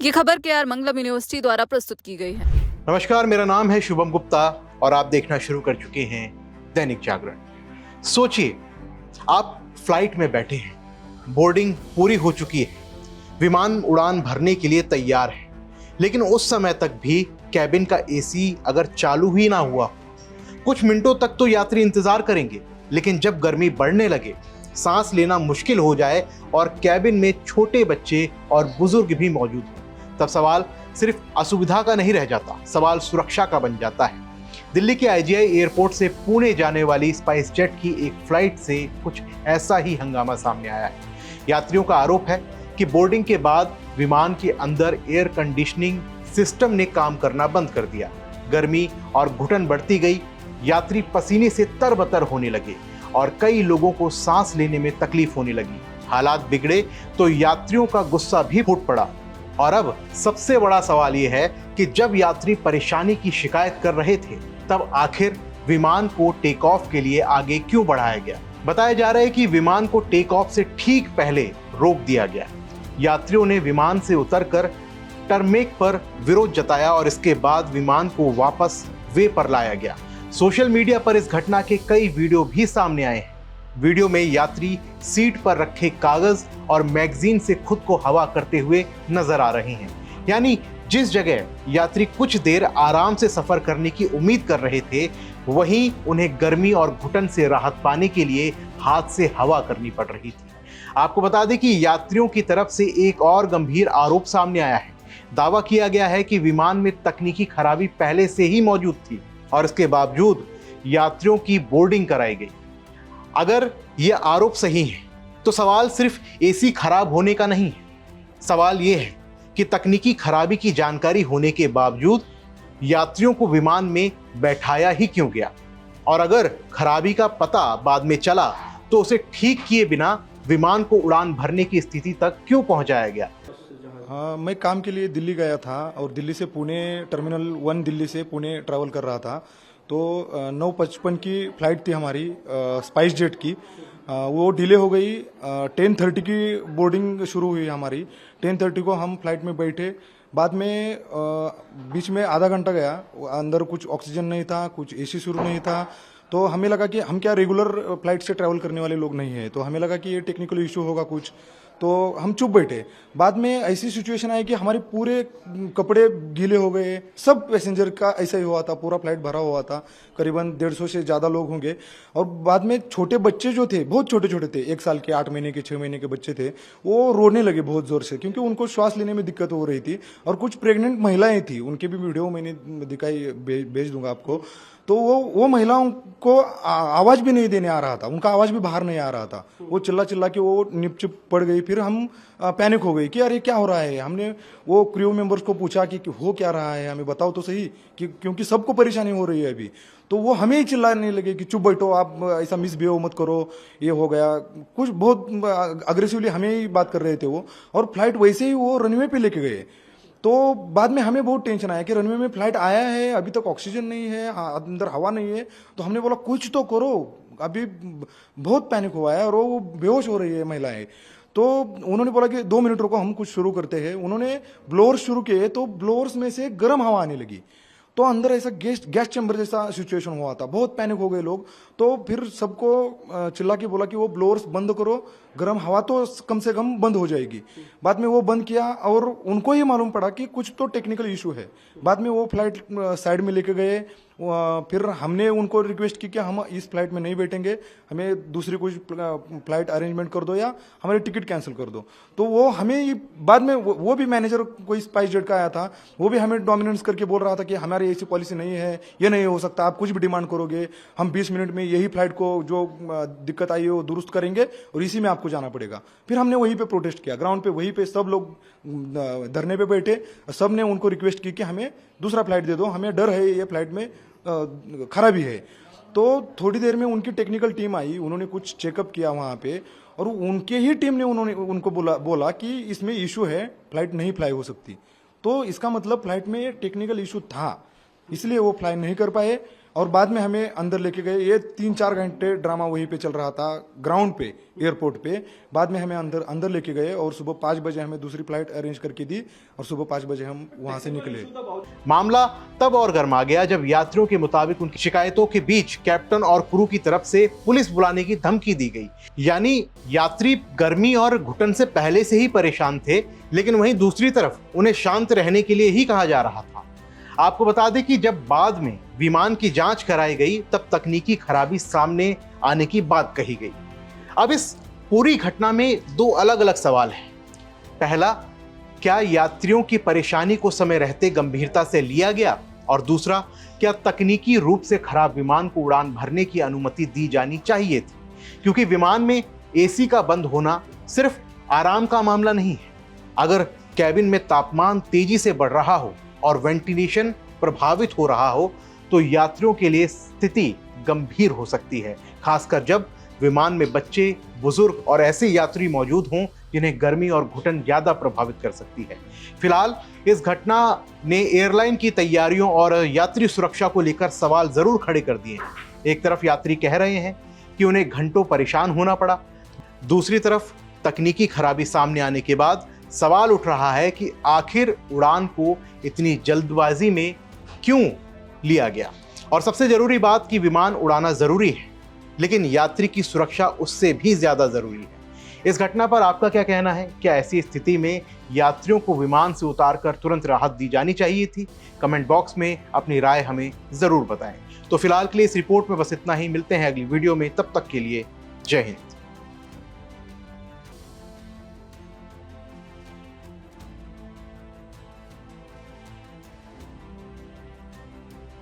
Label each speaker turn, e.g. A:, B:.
A: ये खबर केआर मंगलम यूनिवर्सिटी द्वारा प्रस्तुत की गई है।
B: नमस्कार, मेरा नाम है शुभम गुप्ता और आप देखना शुरू कर चुके हैं दैनिक जागरण। सोचिए, आप फ्लाइट में बैठे हैं, बोर्डिंग पूरी हो चुकी है, विमान उड़ान भरने के लिए तैयार है, लेकिन उस समय तक भी कैबिन का एसी अगर चालू ही ना हुआ, कुछ मिनटों तक तो यात्री इंतजार करेंगे, लेकिन जब गर्मी बढ़ने लगे, सांस लेना मुश्किल हो जाए और कैबिन में छोटे बच्चे और बुजुर्ग भी मौजूद हो, तब सवाल सिर्फ असुविधा का नहीं रह जाता, सवाल सुरक्षा का बन जाता है। दिल्ली के आईजीआई एयरपोर्ट से पुणे जाने वाली स्पाइस जेट की एक फ्लाइट से कुछ ऐसा ही हंगामा सामने आया है। यात्रियों का आरोप है कि बोर्डिंग के बाद विमान के अंदर एयर कंडीशनिंग सिस्टम ने काम करना बंद कर दिया। गर्मी और घुटन बढ़ती गई, यात्री पसीने से तरबतर होने लगे और कई लोगों को सांस लेने में तकलीफ होने लगी। हालात बिगड़े तो यात्रियों का गुस्सा भी फूट पड़ा। और अब सबसे बड़ा सवाल यह है कि जब यात्री परेशानी की शिकायत कर रहे थे, तब आखिर विमान को टेक ऑफ के लिए आगे क्यों बढ़ाया गया? बताया जा रहा है कि विमान को टेक ऑफ से ठीक पहले रोक दिया गया। यात्रियों ने विमान से उतरकर टरमेक पर विरोध जताया और इसके बाद विमान को वापस वे पर लाया गया। सोशल मीडिया पर इस घटना के कई वीडियो भी सामने आए हैं। वीडियो में यात्री सीट पर रखे कागज और मैगजीन से खुद को हवा करते हुए नजर आ रहे हैं। यानी जिस जगह यात्री कुछ देर आराम से सफर करने की उम्मीद कर रहे थे, वहीं उन्हें गर्मी और घुटन से राहत पाने के लिए हाथ से हवा करनी पड़ रही थी। आपको बता दें कि यात्रियों की तरफ से एक और गंभीर आरोप सामने आया है। दावा किया गया है कि विमान में तकनीकी खराबी पहले से ही मौजूद थी और इसके बावजूद यात्रियों की बोर्डिंग कराई गई। अगर ये आरोप सही है तो सवाल सिर्फ एसी खराब होने का नहीं है। सवाल ये है कि तकनीकी खराबी की जानकारी होने के बावजूद यात्रियों को विमान में बैठाया ही क्यों गया? और अगर खराबी का पता बाद में चला तो उसे ठीक किए बिना विमान को उड़ान भरने की स्थिति तक क्यों पहुंचाया गया?
C: हाँ, मैं काम के लिए दिल्ली गया था और दिल्ली से पुणे टर्मिनल 1 दिल्ली से पुणे ट्रैवल कर रहा था। तो 9:55 की फ्लाइट थी हमारी स्पाइस जेट की। वो डिले हो गई। 10:30 की बोर्डिंग शुरू हुई हमारी। 10:30 को हम फ्लाइट में बैठे। बाद में बीच में आधा घंटा गया, अंदर कुछ ऑक्सीजन नहीं था, कुछ एसी शुरू नहीं था। तो हमें लगा कि हम क्या रेगुलर फ्लाइट से ट्रैवल करने वाले लोग नहीं हैं, तो हमें लगा कि ये टेक्निकल इशू होगा कुछ, तो हम चुप बैठे। बाद में ऐसी सिचुएशन आई कि हमारे पूरे कपड़े गीले हो गए। सब पैसेंजर का ऐसा ही हुआ था, पूरा फ्लाइट भरा हुआ था, करीबन 150 से ज़्यादा लोग होंगे। और बाद में छोटे बच्चे जो थे, बहुत छोटे छोटे थे, 1 साल के, 8 महीने के, 6 महीने के बच्चे थे, वो रोने लगे बहुत ज़ोर से, क्योंकि उनको श्वास लेने में दिक्कत हो रही थी। और कुछ प्रेग्नेंट महिलाएं थी, उनकी भी वीडियो मैंने दिखाई, भेज दूंगा आपको। तो वो महिलाओं को आवाज भी नहीं देने आ रहा था, उनका आवाज भी बाहर नहीं आ रहा था। वो चिल्ला चिल्ला के वो निपचिप पड़ गई। फिर हम पैनिक हो गई कि अरे क्या हो रहा है। हमने वो क्रू मेंबर्स को पूछा कि हो क्या रहा है, हमें बताओ तो सही, क्योंकि सबको परेशानी हो रही है अभी। तो वो हमें ही चिल्लाने लगे कि चुप बैठो, आप ऐसा मिसबिहेव मत करो, ये हो गया कुछ। बहुत अग्रेसिवली हमें ही बात कर रहे थे वो। और फ्लाइट वैसे ही वो रनवे पे लेके गए। तो बाद में हमें बहुत टेंशन आया कि रनवे में फ्लाइट आया है, अभी तक ऑक्सीजन नहीं है, अंदर हवा नहीं है। तो हमने बोला कुछ तो करो, अभी बहुत पैनिक हुआ है और वो बेहोश हो रही है महिलाएं। तो उन्होंने बोला कि 2 मिनट रुको, हम कुछ शुरू करते हैं। उन्होंने ब्लोअर्स शुरू किए, तो ब्लोअर्स में से गर्म हवा आने लगी। तो अंदर ऐसा गैस चैम्बर जैसा सिचुएशन हुआ था, बहुत पैनिक हो गए लोग। तो फिर सबको चिल्ला के बोला कि वो ब्लोअर्स बंद करो, गर्म हवा तो कम से कम बंद हो जाएगी। बाद में वो बंद किया और उनको ही मालूम पड़ा कि कुछ तो टेक्निकल इशू है। बाद में वो फ्लाइट साइड में लेके गए। फिर हमने उनको रिक्वेस्ट की कि हम इस फ्लाइट में नहीं बैठेंगे, हमें दूसरी कुछ फ्लाइट अरेंजमेंट कर दो या हमारी टिकट कैंसिल कर दो। तो वो हमें बाद में वो भी मैनेजर कोई स्पाइस जेट का आया था, वो भी हमें डोमिनेंस करके बोल रहा था कि हमारी ऐसी पॉलिसी नहीं है, ये नहीं हो सकता, आप कुछ भी डिमांड करोगे, हम 20 मिनट में यही फ्लाइट को जो दिक्कत आई है वो दुरुस्त करेंगे और इसी में आपको जाना पड़ेगा। फिर हमने वहीं पे प्रोटेस्ट किया, ग्राउंड पे, वहीं पे सब लोग धरने पे बैठे। सब ने उनको रिक्वेस्ट की कि हमें दूसरा फ्लाइट दे दो, हमें डर है ये फ्लाइट में खराबी है। तो थोड़ी देर में उनकी टेक्निकल टीम आई, उन्होंने कुछ चेकअप किया वहाँ पे और उनके ही टीम ने उनको बोला कि इसमें इशू है, फ्लाइट नहीं फ्लाई हो सकती। तो इसका मतलब फ्लाइट में टेक्निकल इशू था, इसलिए वो फ्लाई नहीं कर पाए। और बाद में हमें अंदर लेके गए। ये 3-4 घंटे ड्रामा वहीं पे चल रहा था, ग्राउंड पे, एयरपोर्ट पे। बाद में हमें अंदर लेके गए और सुबह 5 बजे हमें दूसरी फ्लाइट अरेंज करके दी और सुबह 5 बजे हम वहाँ से निकले।
B: मामला तब और गर्मा गया जब यात्रियों के मुताबिक उनकी शिकायतों के बीच कैप्टन और क्रू की तरफ से पुलिस बुलाने की धमकी दी गई। यानी यात्री गर्मी और घुटन से पहले से ही परेशान थे, लेकिन वहीं दूसरी तरफ उन्हें शांत रहने के लिए ही कहा जा रहा था। आपको बता दें कि जब बाद में विमान की जांच कराई गई तब तकनीकी खराबी सामने आने की बात कही गई। अब इस पूरी घटना में 2 अलग अलग सवाल हैं। पहला, क्या यात्रियों की परेशानी को समय रहते गंभीरता से लिया गया? और दूसरा, क्या तकनीकी रूप से खराब विमान को उड़ान भरने की अनुमति दी जानी चाहिए थी? क्योंकि विमान में एसी का बंद होना सिर्फ आराम का मामला नहीं है। अगर कैबिन में तापमान तेजी से बढ़ रहा हो और वेंटिलेशन प्रभावित हो रहा हो तो यात्रियों के लिए स्थिति गंभीर हो सकती है, खासकर जब विमान में बच्चे, बुजुर्ग और ऐसे यात्री मौजूद हों जिन्हें गर्मी और घुटन ज्यादा प्रभावित कर सकती है। फिलहाल इस घटना ने एयरलाइन की तैयारियों और यात्री सुरक्षा को लेकर सवाल जरूर खड़े कर दिए हैं। एक तरफ यात्री कह रहे हैं कि उन्हें घंटों परेशान होना पड़ा, दूसरी तरफ तकनीकी खराबी सामने आने के बाद सवाल उठ रहा है कि आखिर उड़ान को इतनी जल्दबाजी में क्यों लिया गया। और सबसे जरूरी बात कि विमान उड़ाना जरूरी है, लेकिन यात्री की सुरक्षा उससे भी ज्यादा जरूरी है। इस घटना पर आपका क्या कहना है? क्या ऐसी स्थिति में यात्रियों को विमान से उतारकर तुरंत राहत दी जानी चाहिए थी? कमेंट बॉक्स में अपनी राय हमें जरूर बताएं। तो फिलहाल के लिए इस रिपोर्ट में बस इतना ही। मिलते हैं अगली वीडियो में, तब तक के लिए जय हिंद।